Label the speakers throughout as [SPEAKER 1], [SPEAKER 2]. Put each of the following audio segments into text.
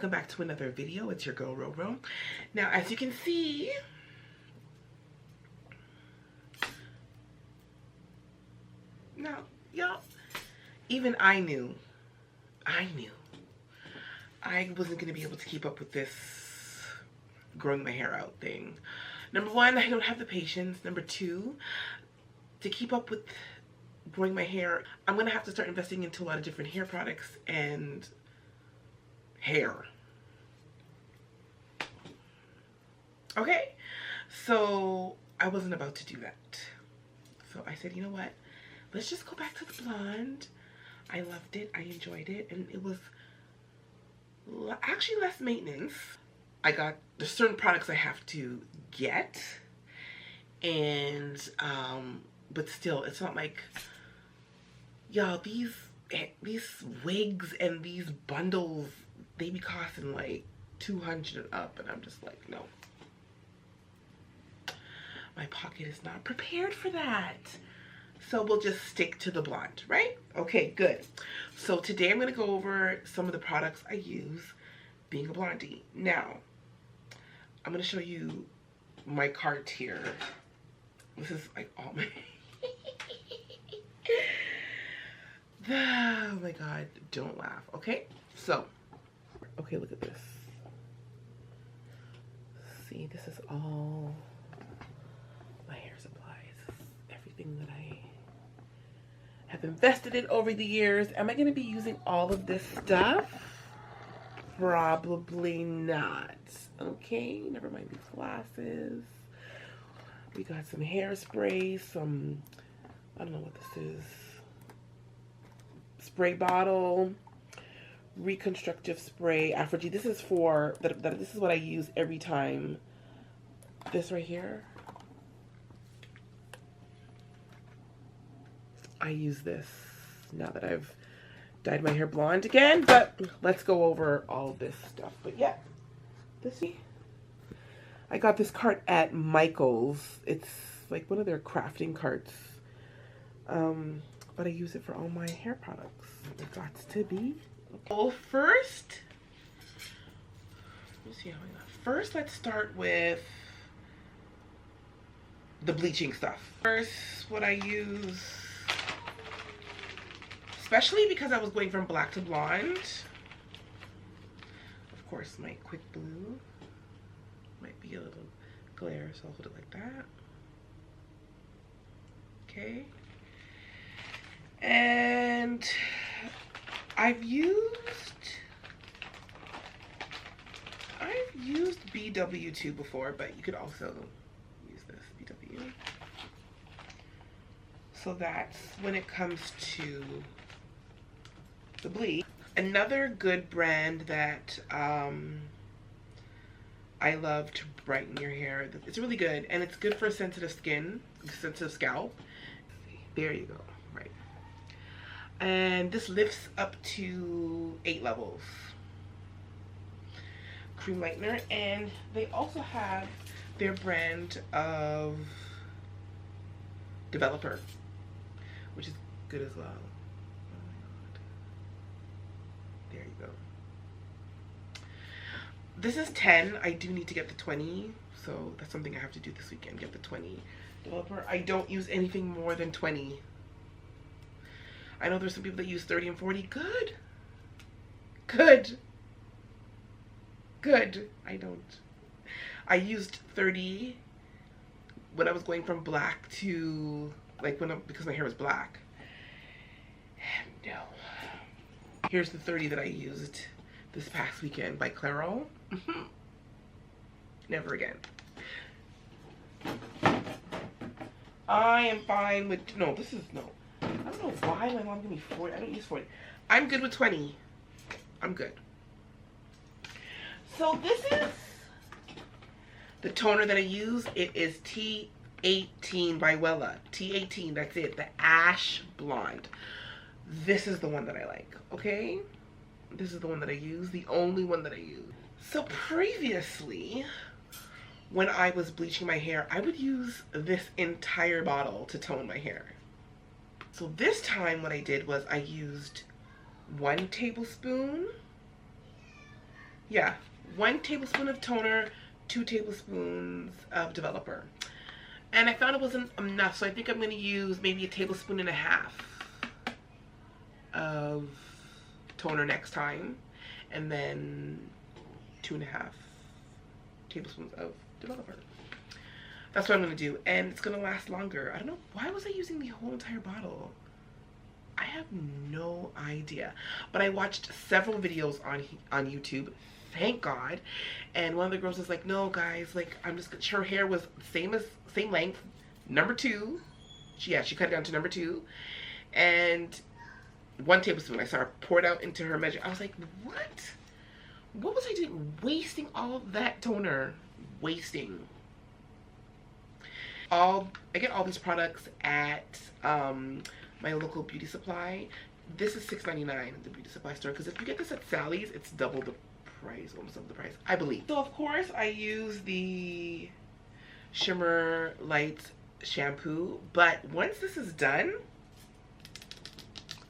[SPEAKER 1] welcome back to another video. It's your girl Roro. Now, as you can see, now y'all, even I knew I wasn't gonna be able to keep up with this growing my hair out thing. Number one, I don't have the patience. Number two, to keep up with growing my hair, I'm gonna have to start investing into a lot of different hair products and hair. Okay, so I wasn't about to do that. So I said, you know what? Let's just go back to the blonde. I loved it. I enjoyed it. And it was actually less maintenance. There's certain products I have to get. And, but still, it's not like, y'all, these wigs and these bundles, they be costing like $200 and up. And I'm just like, no. My pocket is not prepared for that. So we'll just stick to the blonde, right? Okay, good. So today I'm gonna go over some of the products I use being a blondie. Now, I'm gonna show you my cart here. This is like all my... Oh my God, don't laugh, okay? So, okay, look at this. See, this is all my hair supplies. This is everything that I have invested in over the years. Am I gonna be using all of this stuff? Probably not. Okay, never mind these glasses. We got some hairspray, some, I don't know what this is. Spray bottle, reconstructive spray, Afro-G. This is for, this is what I use every time. This right here. I use this now that I've dyed my hair blonde again, but let's go over all this stuff. But yeah, I got this cart at Michael's. It's like one of their crafting carts. But I use it for all my hair products. It got to be. Okay. Well, first, let me see how I got. First, let's start with the bleaching stuff. First, what I use, especially because I was going from black to blonde. Of course, my quick blue might be a little glare, so I'll hold it like that. Okay. And I've used BW2 before, but you could also use this BW. So that's when it comes to the bleach. Another good brand that I love to brighten your hair. It's really good, and it's good for sensitive skin, sensitive scalp. There you go, right. And this lifts up to 8 levels. Cream lightener, and they also have their brand of developer, which is good as well. Oh my God. There you go. This is 10. I do need to get the 20, so that's something I have to do this weekend, get the 20 developer. I don't use anything more than 20. I know there's some people that use 30 and 40. Good. Good. Good. I don't. I used 30 when I was going from black to, like, because my hair was black. No. Here's the 30 that I used this past weekend by Clairol. Never again. I am fine with, no, this is, no. I don't know why my mom gave me 40. I don't use 40. I'm good with 20. I'm good. So this is the toner that I use. It is T18 by Wella. T18, that's it. The Ash Blonde. This is the one that I like, okay? This is the one that I use. The only one that I use. So previously, when I was bleaching my hair, I would use this entire bottle to tone my hair. So this time what I did was I used 1 tablespoon Yeah, 1 tablespoon of toner, 2 tablespoons of developer. And I found it wasn't enough, so I think I'm going to use maybe 1.5 tablespoons of toner next time, and then 2.5 tablespoons of developer. That's what I'm going to do, and it's going to last longer. I don't know, why was I using the whole entire bottle? I have no idea, but I watched several videos on YouTube, thank God, and one of the girls was like, no guys, like, I'm just, her hair was same length, number 2. She cut it down to number 2, and 1 tablespoon. I saw her pour it out into her measure. I was like, what was I doing? Wasting all of that toner. Wasting. I get all these products at my local beauty supply. This is $6.99 at the beauty supply store, because if you get this at Sally's, it's double the price, almost double the price, I believe. So of course I use the Shimmer Light shampoo, but once this is done,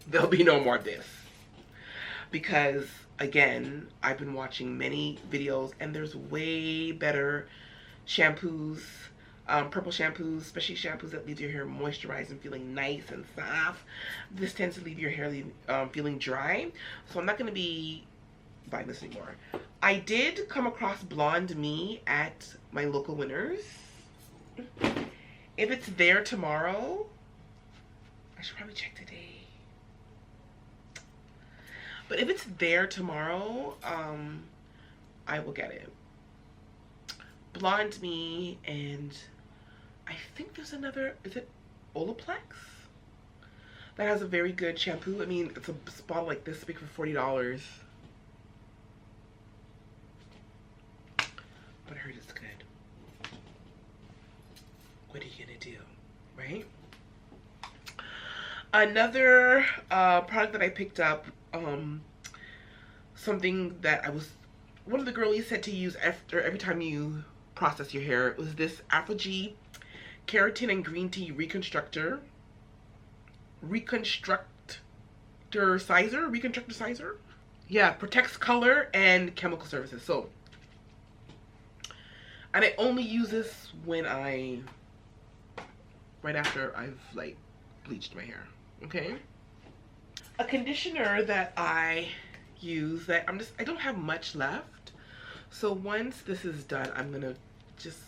[SPEAKER 1] there'll be no more of this, because again, I've been watching many videos and there's way better shampoos, purple shampoos, especially shampoos that leave your hair moisturized and feeling nice and soft. This tends to leave your hair feeling dry, so I'm not going to be buying this anymore. I did come across Blonde Me at my local Winners. If it's there tomorrow, I should probably check today. But if it's there tomorrow, I will get it. Blonde Me, and I think there's another, is it Olaplex? That has a very good shampoo. I mean, it's a bottle like this big for $40. But I heard it's good. What are you gonna do, right? Another product that I picked up, something that one of the girlies said to use every time you process your hair, was this Afro-G Keratin and Green Tea Reconstructor Sizer. Yeah, protects color and chemical services. So, and I only use this when right after I've like bleached my hair. Okay. A conditioner that I use that I don't have much left. So once this is done, I'm gonna just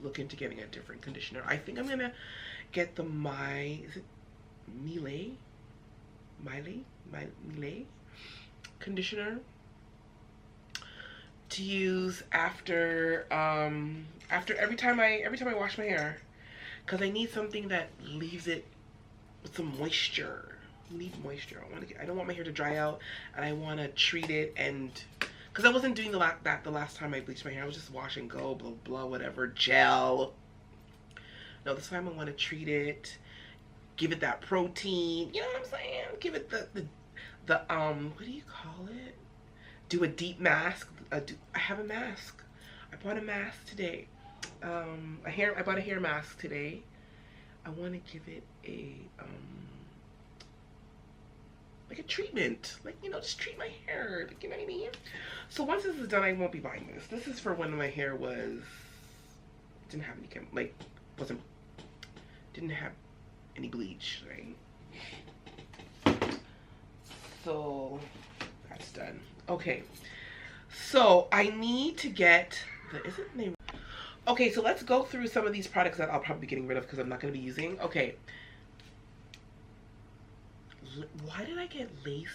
[SPEAKER 1] look into getting a different conditioner. I think I'm gonna get the is it Miele conditioner to use after every time I wash my hair, because I need something that leaves it with some moisture. I need moisture. I don't want my hair to dry out, and I want to treat it, and because I wasn't doing that the last time I bleached my hair. I was just wash and go, blah blah, whatever, gel. No, this time I want to treat it, give it that protein. You know what I'm saying? Give it the what do you call it? Do a deep mask. I have a mask. I bought a mask today. I bought a hair mask today. I want to give it a like a treatment, like, you know, just treat my hair, like, you know what I mean? So once this is done, I won't be buying this. This is for when my hair didn't have any didn't have any bleach, right? So that's done. Okay, so I need to get okay, so let's go through some of these products that I'll probably be getting rid of because I'm not going to be using. Okay. Why did I get Lace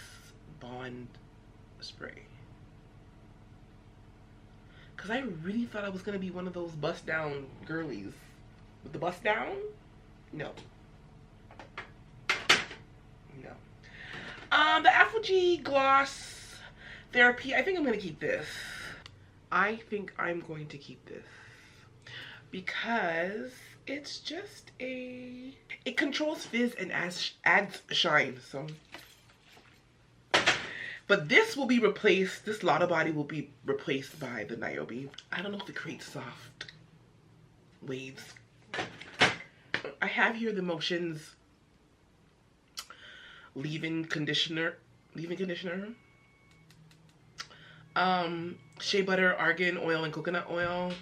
[SPEAKER 1] Bond spray? Because I really thought I was going to be one of those bust down girlies. With the bust down? No. No. The Afro-G Gloss Therapy, I think I'm going to keep this. I think I'm going to keep this. Because it's just it controls fizz and adds shine, so. But this will be replaced, this Lotta Body will be replaced by the Niobe. I don't know if it creates soft waves. I have here the Motions leave-in conditioner. Shea butter, argan oil, and coconut oil.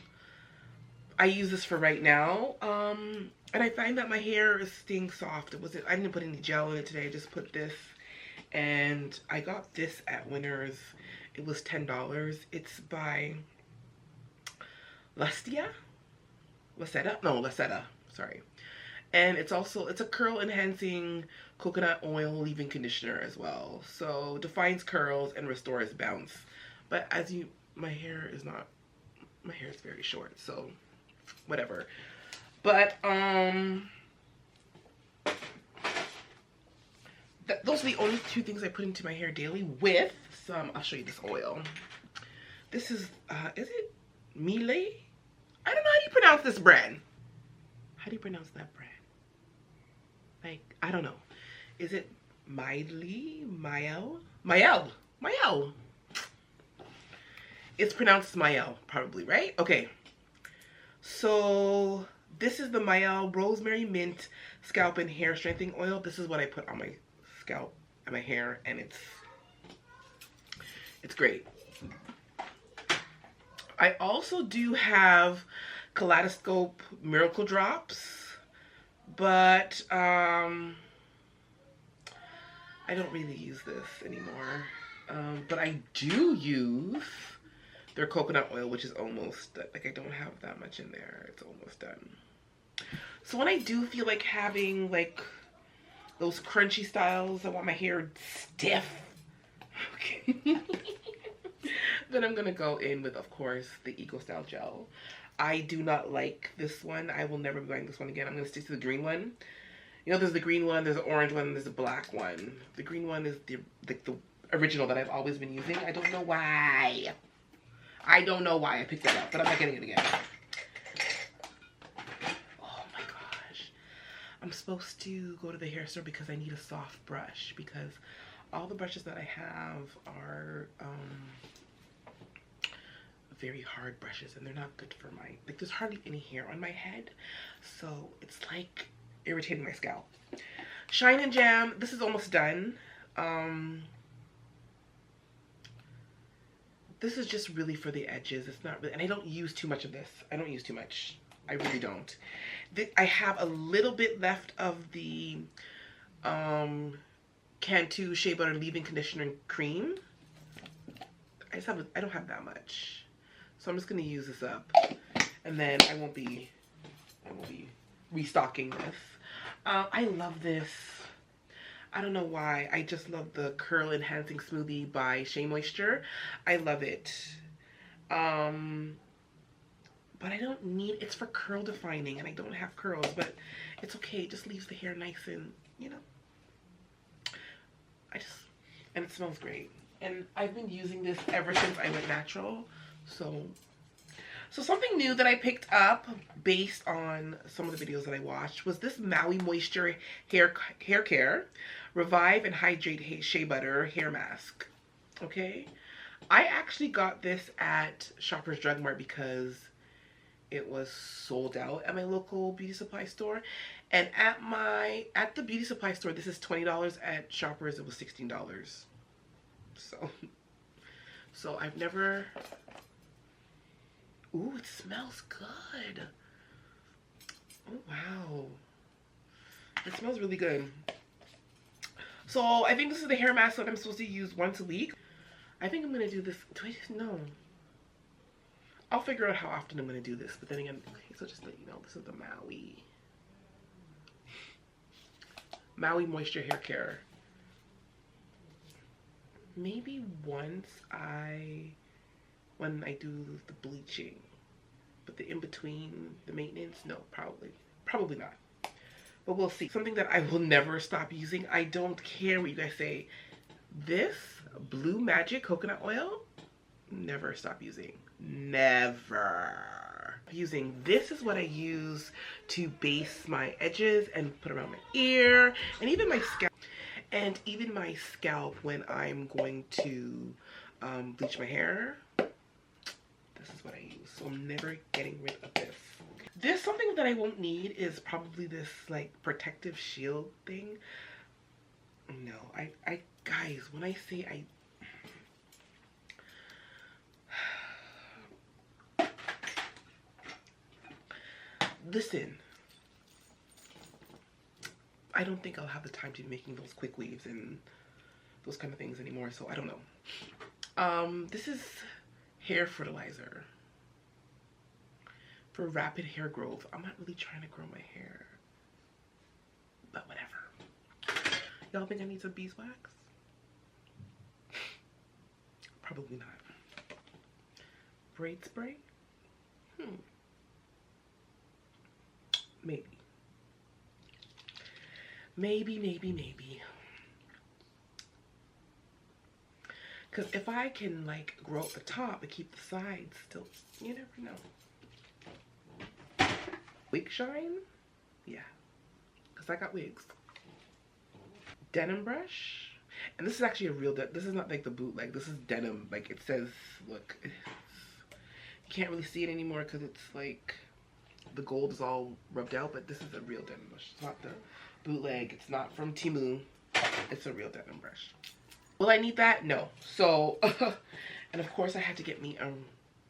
[SPEAKER 1] I use this for right now. And I find that my hair is staying soft. I didn't put any gel in it today. I just put this. And I got this at Winners. It was $10. It's by Lasetta? No, Lasetta. Sorry. And it's a curl enhancing coconut oil leave-in conditioner as well. So defines curls and restores bounce. But my hair is very short, so whatever. But those are the only two things I put into my hair daily with some, I'll show you this oil. This is it Miele? I don't know how you pronounce this brand. How do you pronounce that brand? Like, I don't know. Is it Miele? It's pronounced Miele, probably, right? Okay. So this is the Miele Rosemary Mint Scalp and Hair Strengthening Oil. This is what I put on my scalp and my hair, and it's great. I also do have Kaleidoscope Miracle Drops, but I don't really use this anymore. But I do use their coconut oil, which is almost done. Like, I don't have that much in there. It's almost done. So when I do feel like having like those crunchy styles, I want my hair stiff. Okay. Then I'm gonna go in with, of course, the Eco Style Gel. I do not like this one. I will never be buying this one again. I'm gonna stick to the green one. You know, there's the green one, there's the orange one, there's the black one. The green one is the original that I've always been using. I don't know why. I don't know why I picked that up, but I'm not getting it again. Oh my gosh. I'm supposed to go to the hair store because I need a soft brush, because all the brushes that I have are very hard brushes, and they're not good for like, there's hardly any hair on my head, so it's like irritating my scalp. Shine and Jam, this is almost done. This is just really for the edges. It's not really, and I don't use too much of this. I don't use too much. I really don't. I have a little bit left of the Cantu Shea Butter Leave-In Conditioner and Cream. I don't have that much. So I'm just gonna use this up, and then I won't be restocking this. I love this. I don't know why. I just love the Curl Enhancing Smoothie by Shea Moisture. I love it. But I don't need, it's for curl defining, and I don't have curls, but it's okay. It just leaves the hair nice and, you know. And it smells great. And I've been using this ever since I went natural. So something new that I picked up based on some of the videos that I watched was this Maui Moisture Hair Care Revive and Hydrate Shea Butter Hair Mask. Okay, I actually got this at Shoppers Drug Mart because it was sold out at my local beauty supply store, and at the beauty supply store this is $20. At Shoppers it was $16. So I've never. Ooh, it smells good. Oh, wow. It smells really good. So I think this is the hair mask that I'm supposed to use once a week. I think I'm going to do this. No. I'll figure out how often I'm going to do this. But then again, okay, so just to let you know, this is the Maui Moisture Hair Care. Maybe once when I do the bleaching, but the in-between, the maintenance, no, probably not, but we'll see. Something that I will never stop using, I don't care what you guys say, this Blue Magic coconut oil, never stop using, never. Using this is what I use to base my edges and put around my ear, and even my scalp, when I'm going to bleach my hair. This is what I use, so I'm never getting rid of this. There's something that I won't need is probably this like protective shield thing. No, I guys, when I say listen, I don't think I'll have the time to be making those quick weaves and those kind of things anymore, so I don't know. This is hair fertilizer for rapid hair growth. I'm not really trying to grow my hair, but whatever. Y'all think I need some beeswax? Probably not. Braid spray? Maybe. Maybe. Because if I can like grow up the top and keep the sides still, you never know. Wig shine? Yeah. Because I got wigs. Denim brush. And this is actually a real, this is not like the bootleg. This is denim. Like it says, look. You can't really see it anymore because it's like, the gold is all rubbed out. But this is a real denim brush. It's not the bootleg. It's not from Temu. It's a real denim brush. Will I need that? No. So, and of course I had to get me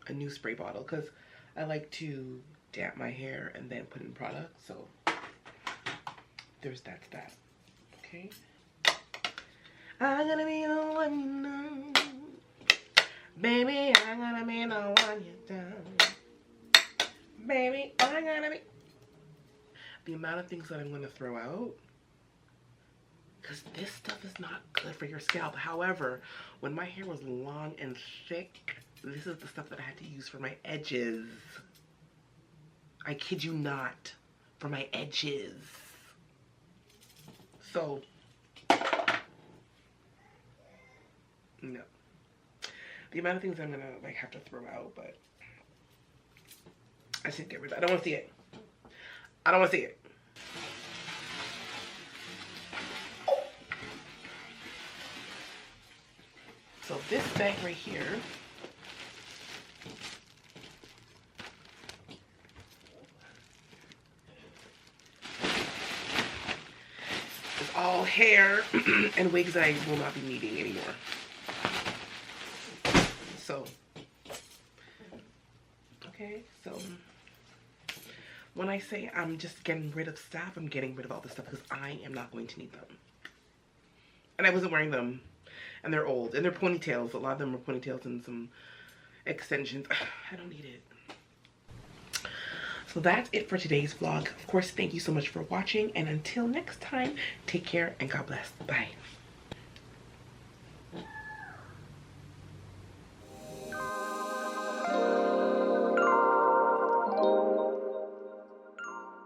[SPEAKER 1] a new spray bottle because I like to damp my hair and then put in product. So there's that. Okay. I'm gonna be the one you know. Baby, I'm gonna be the one you know. Baby, I'm gonna be. The amount of things that I'm gonna throw out, because this stuff is not good for your scalp. However, when my hair was long and thick, this is the stuff that I had to use for my edges. I kid you not, for my edges. So, no. The amount of things I'm gonna like have to throw out, but I should get rid of it. I don't want to see it. I don't want to see it. So this bag right here is all hair and wigs that I will not be needing anymore. So, okay, so when I say I'm just getting rid of stuff, I'm getting rid of all this stuff because I am not going to need them. And I wasn't wearing them. And they're old. And they're ponytails. A lot of them are ponytails and some extensions. I don't need it. So that's it for today's vlog. Of course, thank you so much for watching. And until next time, take care and God bless. Bye.